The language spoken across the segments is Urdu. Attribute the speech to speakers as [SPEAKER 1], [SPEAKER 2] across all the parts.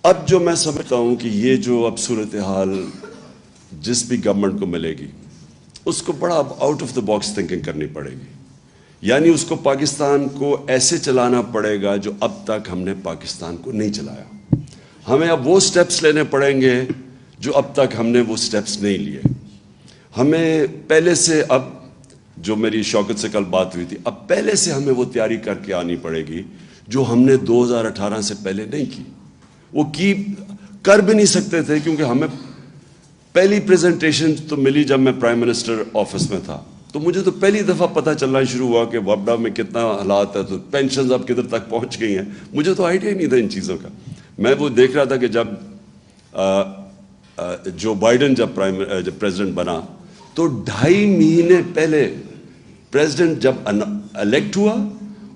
[SPEAKER 1] اب جو میں سمجھتا ہوں کہ یہ جو اب صورتحال جس بھی گورنمنٹ کو ملے گی اس کو بڑا اب out of the box thinking کرنی پڑے گی. یعنی اس کو پاکستان کو ایسے چلانا پڑے گا جو اب تک ہم نے پاکستان کو نہیں چلایا. ہمیں اب وہ سٹیپس لینے پڑیں گے جو اب تک ہم نے وہ سٹیپس نہیں لیے. ہمیں پہلے سے اب جو میری شوکت سے کل بات ہوئی تھی, اب پہلے سے ہمیں وہ تیاری کر کے آنی پڑے گی جو ہم نے 2018 سے پہلے نہیں کی. وہ کر بھی نہیں سکتے تھے کیونکہ ہمیں پہلی پریزنٹیشن تو ملی جب میں پرائم منسٹر آفس میں تھا, تو مجھے تو پہلی دفعہ پتہ چلنا شروع ہوا کہ وابڈا میں کتنا حالات ہے, تو پینشنز اب کدھر تک پہنچ گئی ہیں. مجھے تو آئیڈیا ہی نہیں تھا ان چیزوں کا. میں وہ دیکھ رہا تھا کہ جب جو بائیڈن جب پریزیڈنٹ بنا تو 2.5 مہینے پہلے پریزیڈنٹ جب الیکٹ ہوا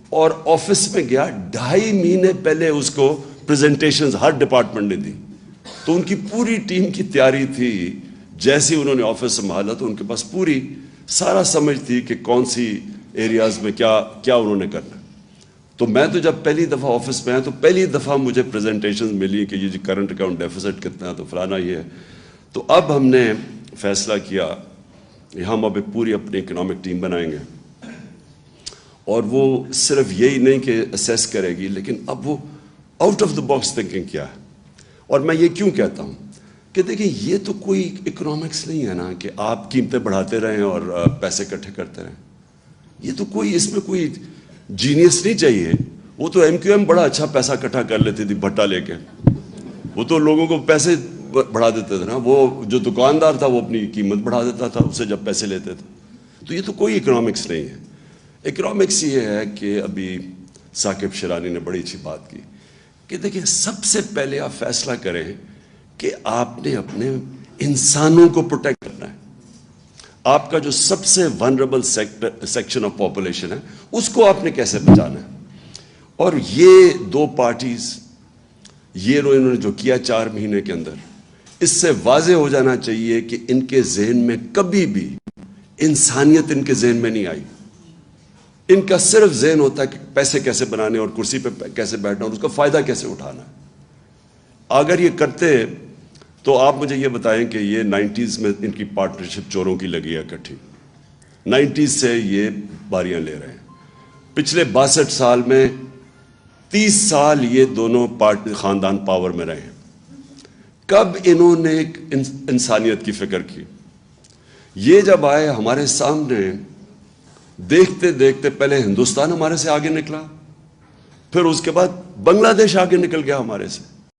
[SPEAKER 1] اور آفس میں گیا, 2.5 مہینے پہلے اس کو پریزنٹیشنز ہر ڈپارٹمنٹ نے دی. تو ان کی پوری ٹیم کی تیاری تھی. جیسے انہوں نے آفس سنبھالا تو ان کے پاس پوری سارا سمجھ تھی کہ کون سی ایریاز میں کیا انہوں نے کرنا. تو میں تو جب پہلی دفعہ آفس میں آیا تو پہلی دفعہ مجھے پریزنٹیشنز ملی کہ یہ کرنٹ اکاؤنٹ ڈیفیسٹ کتنا ہے, تو فلانا یہ ہے. تو اب ہم نے فیصلہ کیا کہ ہم اب پوری اپنی اکنامک ٹیم بنائیں گے, اور وہ صرف یہی نہیں کہ اسیس کرے گی, لیکن اب وہ out of the box thinking کیا ہے. اور میں یہ کیوں کہتا ہوں کہ دیکھیں یہ تو کوئی اکنامکس نہیں ہے نا کہ آپ قیمتیں بڑھاتے رہیں اور پیسے اکٹھے کرتے رہیں. یہ تو کوئی اس میں کوئی جینیس نہیں چاہیے. وہ تو MQM بڑا اچھا پیسہ اکٹھا کر لیتی تھی بھٹا لے کے, وہ تو لوگوں کو پیسے بڑھا دیتے تھے نا. وہ جو دکاندار تھا وہ اپنی قیمت بڑھا دیتا تھا اسے جب پیسے لیتے تھے. تو یہ تو کوئی اکنامکس نہیں ہے. اکنامکس یہ ہے کہ ابھی ثاقب شیرانی نے بڑی اچھی بات کی کہ دیکھیں سب سے پہلے آپ فیصلہ کریں کہ آپ نے اپنے انسانوں کو پروٹیکٹ کرنا ہے. آپ کا جو سب سے ونریبل سیکشن آف پاپولیشن ہے اس کو آپ نے کیسے بچانا ہے. اور یہ دو پارٹیز یہ انہوں نے جو کیا 4 مہینے کے اندر, اس سے واضح ہو جانا چاہیے کہ ان کے ذہن میں کبھی بھی انسانیت ان کے ذہن میں نہیں آئی. ان کا صرف ذہن ہوتا ہے کہ پیسے کیسے بنانے اور کرسی پہ کیسے بیٹھنا اور اس کا فائدہ کیسے اٹھانا. اگر یہ کرتے تو آپ مجھے یہ بتائیں کہ یہ 90s میں ان کی پارٹنرشپ چوروں کی لگی ہے اکٹھی. 90s سے یہ باریاں لے رہے ہیں. پچھلے 62 سال میں 30 سال یہ دونوں خاندان پاور میں رہے ہیں. کب انہوں نے ایک انسانیت کی فکر کی؟ یہ جب آئے ہمارے سامنے, دیکھتے دیکھتے پہلے ہندوستان ہمارے سے آگے نکلا, پھر اس کے بعد بنگلہ دیش آگے نکل گیا ہمارے سے.